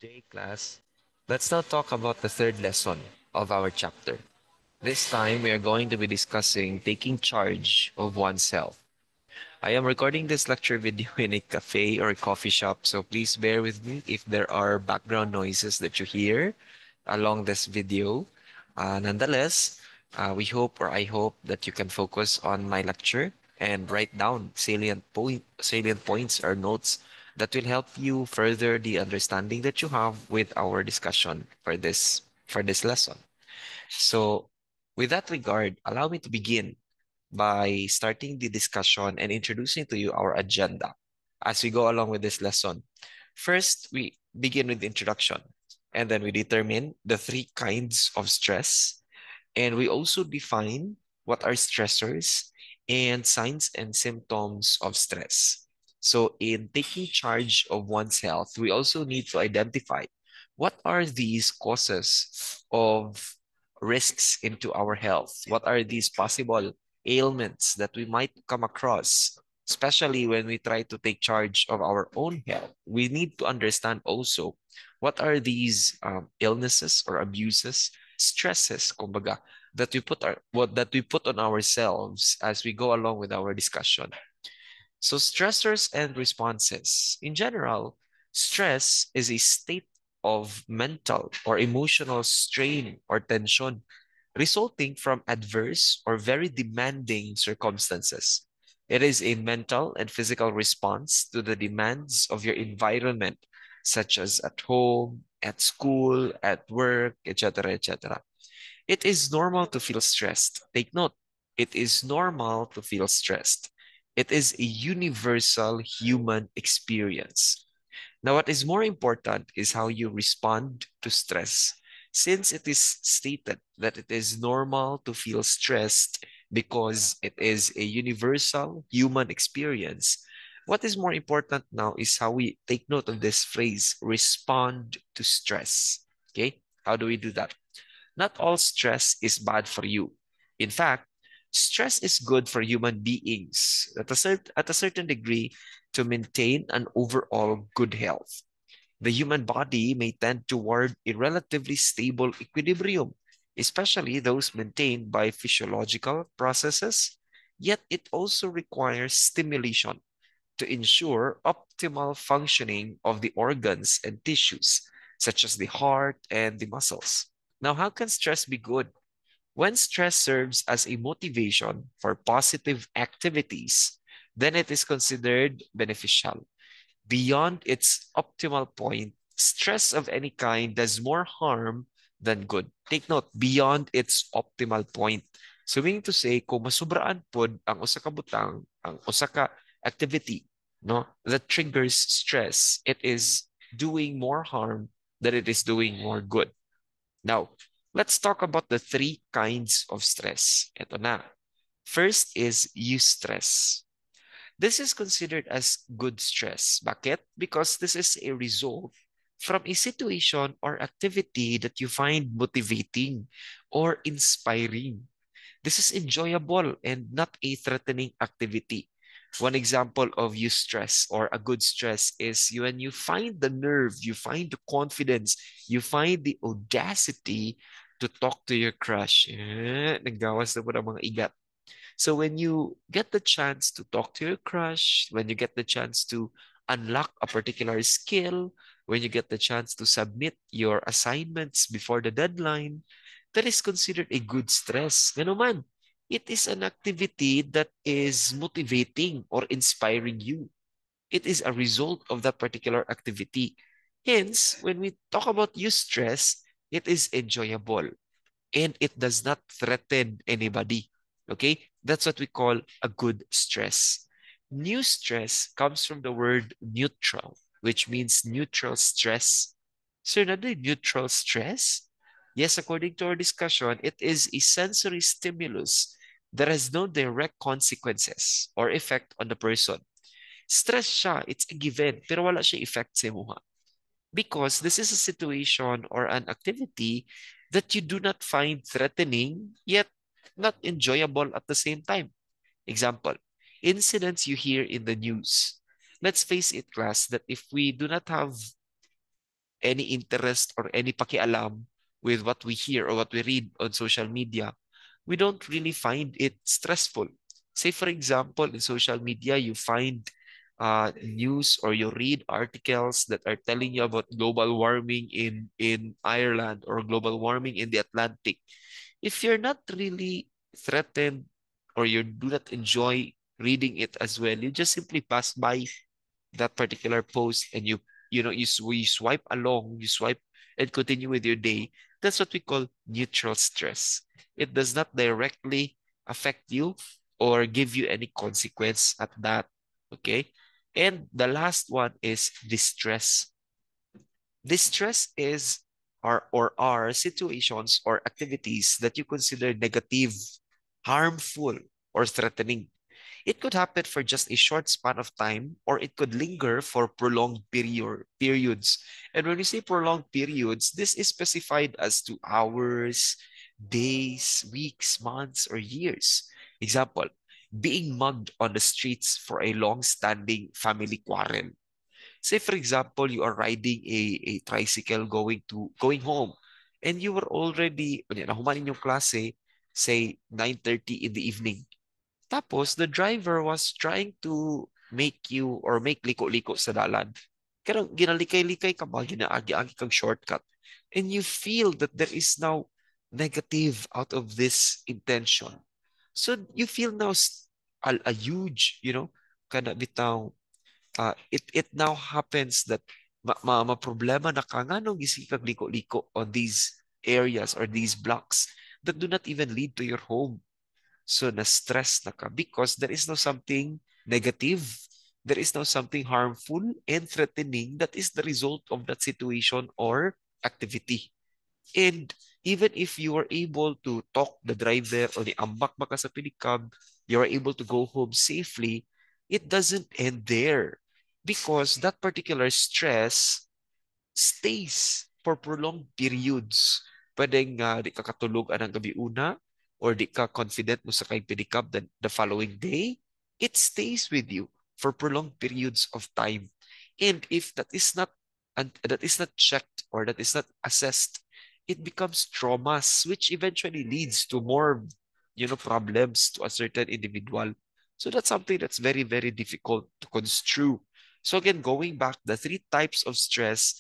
Today, class, let's now talk about the third lesson of our chapter. This time, we are going to be discussing taking charge of oneself. I am recording this lecture video in a cafe or a coffee shop, so please bear with me if there are background noises that you hear along this video. Nonetheless, I hope that you can focus on my lecture and write down salient points or notes that will help you further the understanding that you have with our discussion for this lesson. So, with that regard, allow me to begin by starting the discussion and introducing to you our agenda as we go along with this lesson. First, we begin with the introduction, and then we determine the three kinds of stress, and we also define what are stressors and signs and symptoms of stress. So, in taking charge of one's health, we also need to identify what are these causes of risks into our health? What are these possible ailments that we might come across, especially when we try to take charge of our own health? We need to understand also what are these illnesses or abuses, stresses, kumbaga, that we put on ourselves as we go along with our discussion. So stressors and responses. In general, stress is a state of mental or emotional strain or tension resulting from adverse or very demanding circumstances. It is a mental and physical response to the demands of your environment, such as at home, at school, at work, etc., etc. It is normal to feel stressed. Take note, it is normal to feel stressed. It is a universal human experience. Now, what is more important is how you respond to stress. Since it is stated that it is normal to feel stressed because it is a universal human experience, what is more important now is how we take note of this phrase, respond to stress. Okay? How do we do that? Not all stress is bad for you. In fact, stress is good for human beings at a certain degree to maintain an overall good health. The human body may tend toward a relatively stable equilibrium, especially those maintained by physiological processes, yet it also requires stimulation to ensure optimal functioning of the organs and tissues, such as the heart and the muscles. Now, how can stress be good? When stress serves as a motivation for positive activities, then it is considered beneficial. Beyond its optimal point, stress of any kind does more harm than good. Take note, beyond its optimal point. So meaning to say, kung masubraan pod ang usa ka butang, ang usa ka activity, no, that triggers stress, it is doing more harm than it is doing more good. Now, let's talk about the three kinds of stress. Ito na. First is eustress. This is considered as good stress. Bakit? Because this is a result from a situation or activity that you find motivating or inspiring. This is enjoyable and not a threatening activity. One example of eustress or a good stress is when you find the nerve, you find the confidence, you find the audacity to talk to your crush. Naggawas na po ng mga igat. So when you get the chance to talk to your crush, when you get the chance to unlock a particular skill, when you get the chance to submit your assignments before the deadline, that is considered a good stress. Ano man, it is an activity that is motivating or inspiring you. It is a result of that particular activity. Hence, when we talk about eustress, it is enjoyable and it does not threaten anybody. Okay? That's what we call a good stress. New stress comes from the word neutral, which means neutral stress. So, another neutral stress? Yes, according to our discussion, it is a sensory stimulus that has no direct consequences or effect on the person. Stress siya, it's a given, pero wala siya effect sa imuha because this is a situation or an activity that you do not find threatening yet not enjoyable at the same time. Example, incidents you hear in the news. Let's face it, class, that if we do not have any interest or any pakialam with what we hear or what we read on social media, we don't really find it stressful. Say, for example, in social media, you find news or you read articles that are telling you about global warming in Ireland or global warming in the Atlantic. If you're not really threatened or you do not enjoy reading it as well, you just simply pass by that particular post and you swipe along, you swipe and continue with your day. That's what we call neutral stress. It does not directly affect you or give you any consequence at that. Okay. And the last one is distress. Distress is are situations or activities that you consider negative, harmful, or threatening. It could happen for just a short span of time, or it could linger for prolonged periods. And when we say prolonged periods, this is specified as to hours, days, weeks, months, or years. Example, being mugged on the streets for a long-standing family quarrel. Say, for example, you are riding a tricycle going home, and you were already, nahuman yung klase, say 9:30 in the evening. Tapos, the driver was trying to make you or make liko-liko sa dalan. Kaya ginalikay-likay ka ba, ginaagi-agi kang shortcut. And you feel that there is now negative out of this intention. So you feel now a huge, kana bitaw, it now happens that problema na ka nga nung gising kang liko-liko on these areas or these blocks that do not even lead to your home. So na-stress na ka because there is now something negative. There is now something harmful and threatening that is the result of that situation or activity. And even if you are able to talk the driver or the ambak baka sa pilikab, you are able to go home safely, it doesn't end there because that particular stress stays for prolonged periods. Pwedeng di ka katulog anang gabi una or di ka confident mo sa kay pedicab the following day. It stays with you for prolonged periods of time. And if that is not checked or that is not assessed, it becomes traumas, which eventually leads to more, problems to a certain individual. So that's something that's very, very difficult to construe. So again, going back, the three types of stress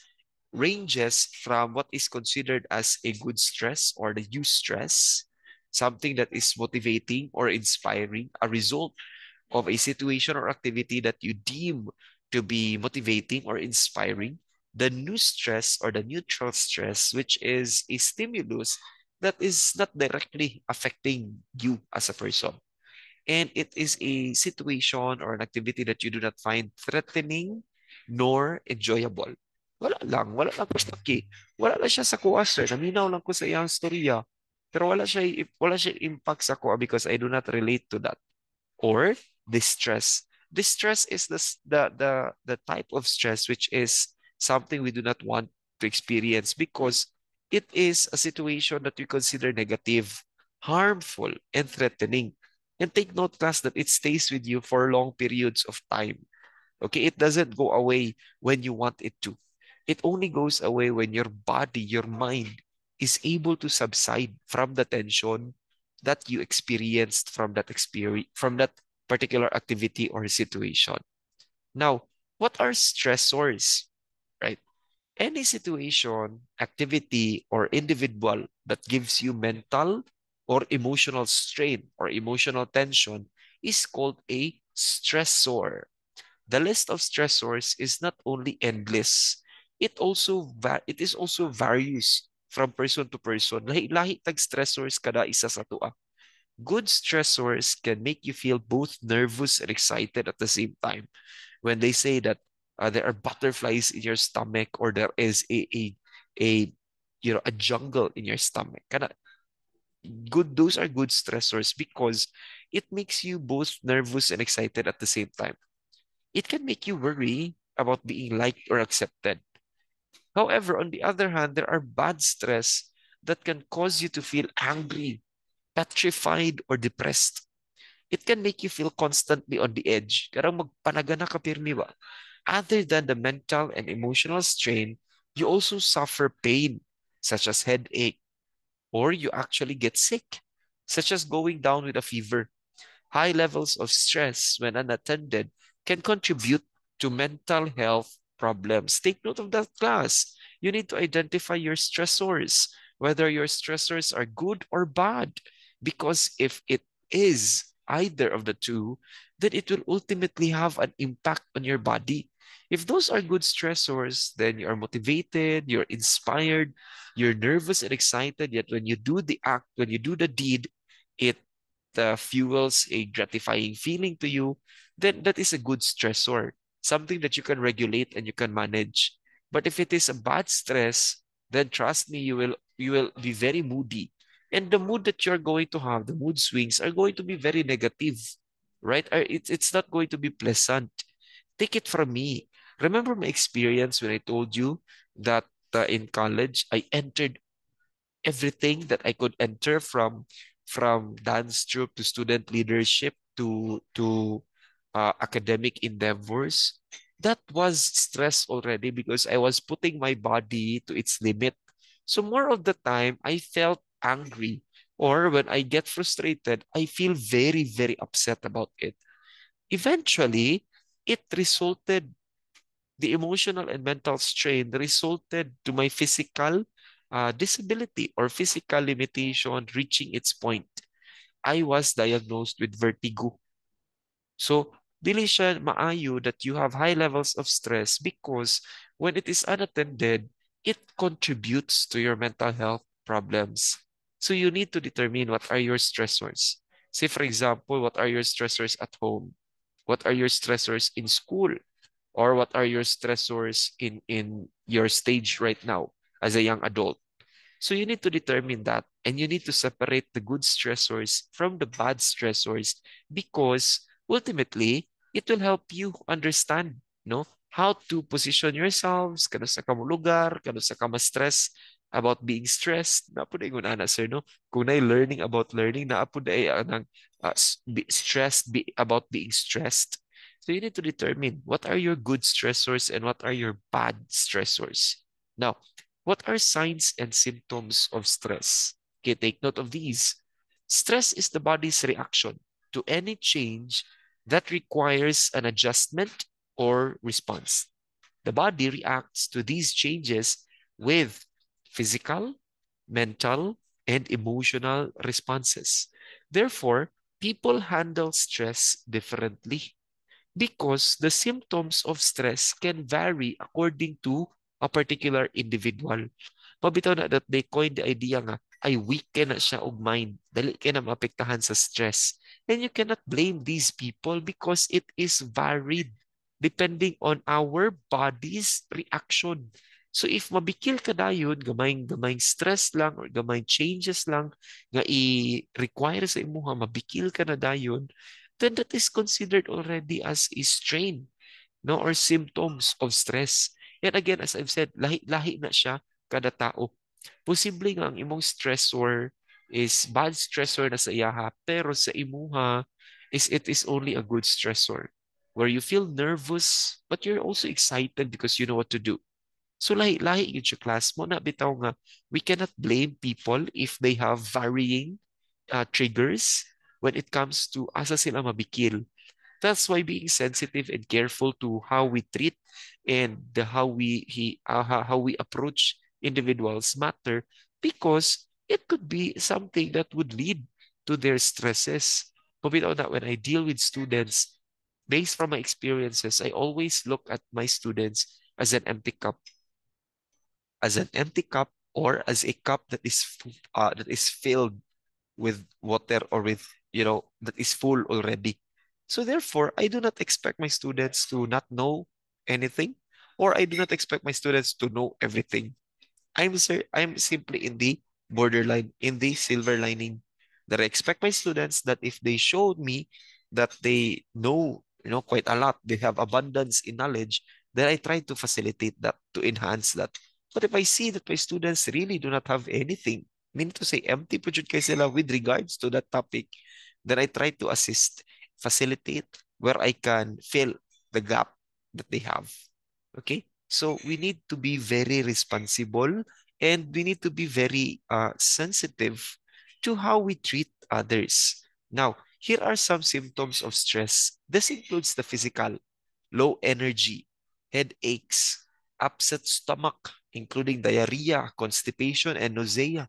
ranges from what is considered as a good stress or the eustress, something that is motivating or inspiring, a result of a situation or activity that you deem to be motivating or inspiring. The new stress or the neutral stress, which is a stimulus that is not directly affecting you as a person. And it is a situation or an activity that you do not find threatening nor enjoyable. Wala lang ko sa wala lang siya sa kuha, sir. Naminaw lang ko sa iyang storya. Pero wala siya impact sa kuha because I do not relate to that. Or distress. Distress is the type of stress which is something we do not want to experience because it is a situation that we consider negative, harmful, and threatening. And take note, class, that it stays with you for long periods of time. Okay, it doesn't go away when you want it to. It only goes away when your body, your mind is able to subside from the tension that you experienced from that particular activity or situation. Now, what are stressors? Right? Any situation, activity, or individual that gives you mental or emotional strain or emotional tension is called a stressor. The list of stressors is not only endless, it is also varies from person to person. Lahi-lahi tag stressors kada isa sa tua. Good stressors can make you feel both nervous and excited at the same time. When they say that there are butterflies in your stomach or there is a a jungle in your stomach. Those are good stressors because it makes you both nervous and excited at the same time. It can make you worry about being liked or accepted. However, on the other hand, there are bad stress that can cause you to feel angry, petrified, or depressed. It can make you feel constantly on the edge. Karang magpanaga na ka pirmi ba? Other than the mental and emotional strain, you also suffer pain, such as headache, or you actually get sick, such as going down with a fever. High levels of stress, when unattended, can contribute to mental health problems. Take note of that, class. You need to identify your stressors, whether your stressors are good or bad. Because if it is either of the two, then it will ultimately have an impact on your body. If those are good stressors, then you are motivated, you're inspired, you're nervous and excited, yet when you do the act, when you do the deed, it fuels a gratifying feeling to you, then that is a good stressor, something that you can regulate and you can manage. But if it is a bad stress, then trust me, you will be very moody. And the mood that you're going to have, the mood swings are going to be very negative, right? It's not going to be pleasant. Take it from me. Remember my experience when I told you that in college, I entered everything that I could enter from dance troupe to student leadership to academic endeavors. That was stress already because I was putting my body to its limit. So more of the time, I felt angry, or when I get frustrated, I feel very, very upset about it. Eventually, it resulted the emotional and mental strain resulted to my physical disability or physical limitation reaching its point. I was diagnosed with vertigo. So, dili siya maayo that you have high levels of stress because when it is unattended, it contributes to your mental health problems. So, you need to determine what are your stressors. Say, for example, what are your stressors at home? What are your stressors in school? Or what are your stressors in your stage right now as a young adult? So you need to determine that, and you need to separate the good stressors from the bad stressors because ultimately it will help you understand, no, how to position yourselves kano sa kamo lugar, kano sa kamo stress about being stressed. Na po na ingon ana sir, no? Kung na learning about learning, na po na anang stressed about being stressed. So you need to determine what are your good stressors and what are your bad stressors. Now, what are signs and symptoms of stress? Okay, take note of these. Stress is the body's reaction to any change that requires an adjustment or response. The body reacts to these changes with physical, mental, and emotional responses. Therefore, people handle stress differently because the symptoms of stress can vary according to a particular individual. Mabitaw na that they coined the idea nga, ay weak ka na siya og mind. Dali ka na maapektahan sa stress. And you cannot blame these people because it is varied depending on our body's reaction. So if mabikil ka dayon, gamayng stress lang or gamayng changes lang nga i-require sa imuha, mabikil ka na dayon, then that is considered already as a strain, no, or symptoms of stress. And again, as I've said, lahi-lahi na siya kada tao. Posible nga ang imong stressor is bad stressor na sa iyaha, pero sa imuha it is only a good stressor where you feel nervous but you're also excited because you know what to do. So lahi-lahi yun siya, class mo na bitaw nga we cannot blame people if they have varying triggers when it comes to asa sila mabikil. That's why being sensitive and careful to how we treat and how we approach individuals matter because it could be something that would lead to their stresses. But without that, when I deal with students, based from my experiences, I always look at my students as an empty cup, or as a cup that is filled with water or with, that is full already. So therefore, I do not expect my students to not know anything, or I do not expect my students to know everything. I'm simply in the borderline, in the silver lining, that I expect my students that if they showed me that they know, quite a lot, they have abundance in knowledge, then I try to facilitate that, to enhance that. But if I see that my students really do not have anything, meaning to say empty po jud kay sila with regards to that topic, then I try to assist, facilitate where I can fill the gap that they have. Okay? So we need to be very responsible and we need to be very sensitive to how we treat others. Now, here are some symptoms of stress. This includes the physical, low energy, headaches, upset stomach, including diarrhea, constipation, and nausea,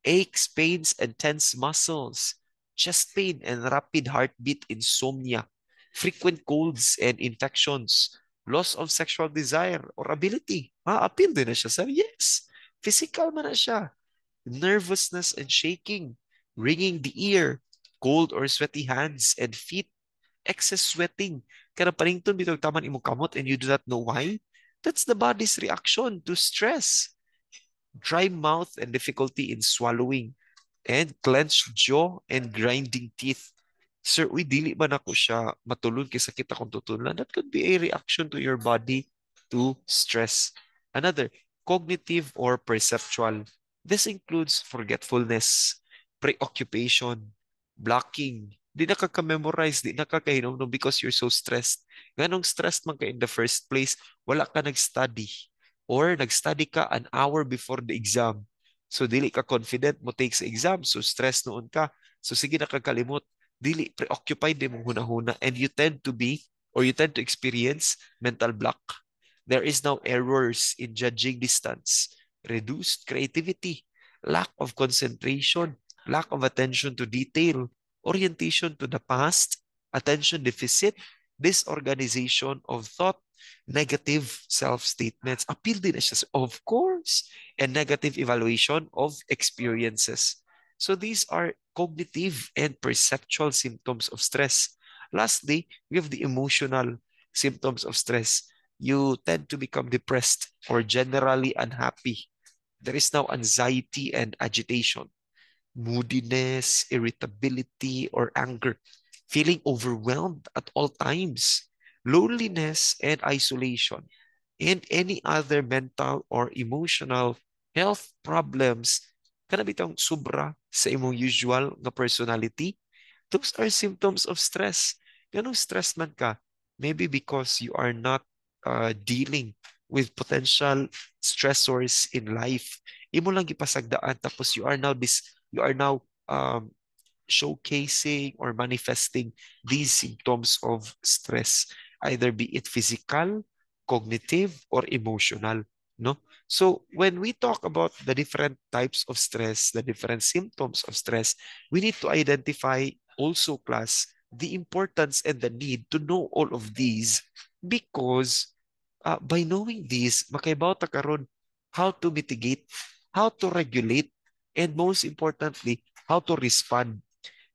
aches, pains, and tense muscles, chest pain and rapid heartbeat, insomnia, frequent colds and infections, loss of sexual desire or ability. Appeal din na siya sa yes. Physical man na siya. Nervousness and shaking, ringing the ear, cold or sweaty hands and feet, excess sweating. Kada panington bitog taman imong kamot and you do not know why. That's the body's reaction to stress. Dry mouth and difficulty in swallowing, and clenched jaw and grinding teeth. Sir, uy, dili ba na ko siya matulog kay sakit akong tutulan? That could be a reaction to your body to stress. Another, cognitive or perceptual. This includes forgetfulness, preoccupation, blocking. Di na ka memorize di na ka kahinomdom because you're so stressed. Ganong stressed man ka in the first place, wala ka nag-study. Or nag-study ka an hour before the exam. So dili ka confident mo take sa exam, so stress noon ka. So sige na kakalimot, dili preoccupied din mong hunahuna and you tend to be or you tend to experience mental block. There is now errors in judging distance, reduced creativity, lack of concentration, lack of attention to detail, orientation to the past, attention deficit, disorganization of thought, negative self-statements. Appeal din na siya, of course, and negative evaluation of experiences. So these are cognitive and perceptual symptoms of stress. Lastly, we have the emotional symptoms of stress. You tend to become depressed or generally unhappy. There is now anxiety and agitation, moodiness, irritability, or anger, feeling overwhelmed at all times, loneliness and isolation, and any other mental or emotional health problems kana bitang sobra sa imong usual nga personality. Those are symptoms of stress. Ganong stress man ka, maybe because you are not dealing with potential stressors in life. Imo lang gipasagdaan tapos you are now showcasing or manifesting these symptoms of stress, either be it physical, cognitive, or emotional. No? So when we talk about the different types of stress, the different symptoms of stress, we need to identify also, class, the importance and the need to know all of these because by knowing these, makaibaw ta karon how to mitigate, how to regulate, and most importantly, how to respond.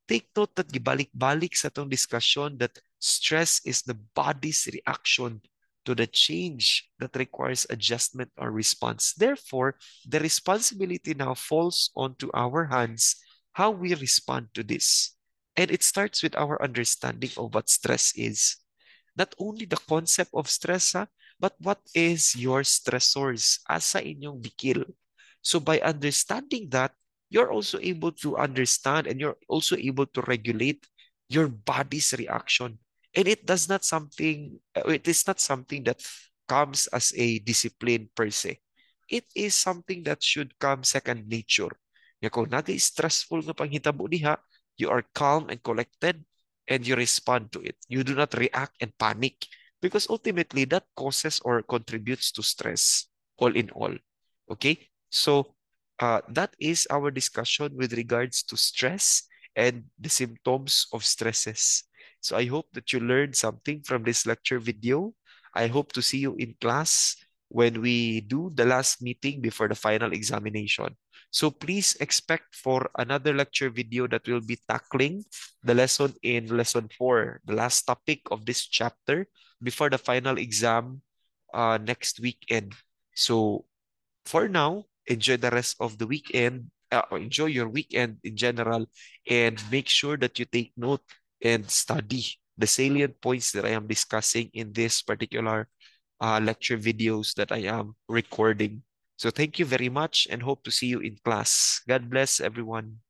Take note that gibalik-balik sa itong discussion that stress is the body's reaction to the change that requires adjustment or response. Therefore, the responsibility now falls onto our hands how we respond to this. And it starts with our understanding of what stress is. Not only the concept of stress, but what is your stressors asa inyong bikil. So by understanding that, you're also able to understand and you're also able to regulate your body's reaction. And it is not something that comes as a discipline per se. It is something that should come second nature. Nga kung stressful nga panghitabo diha, you are calm and collected and you respond to it. You do not react and panic because ultimately that causes or contributes to stress all in all. Okay? So that is our discussion with regards to stress and the symptoms of stresses. So I hope that you learned something from this lecture video. I hope to see you in class when we do the last meeting before the final examination. So please expect for another lecture video that will be tackling the lesson in lesson 4, the last topic of this chapter before the final exam next weekend. So for now, enjoy the rest of the weekend. Enjoy your weekend in general and make sure that you take note and study the salient points that I am discussing in this particular lecture videos that I am recording. So thank you very much and hope to see you in class. God bless everyone.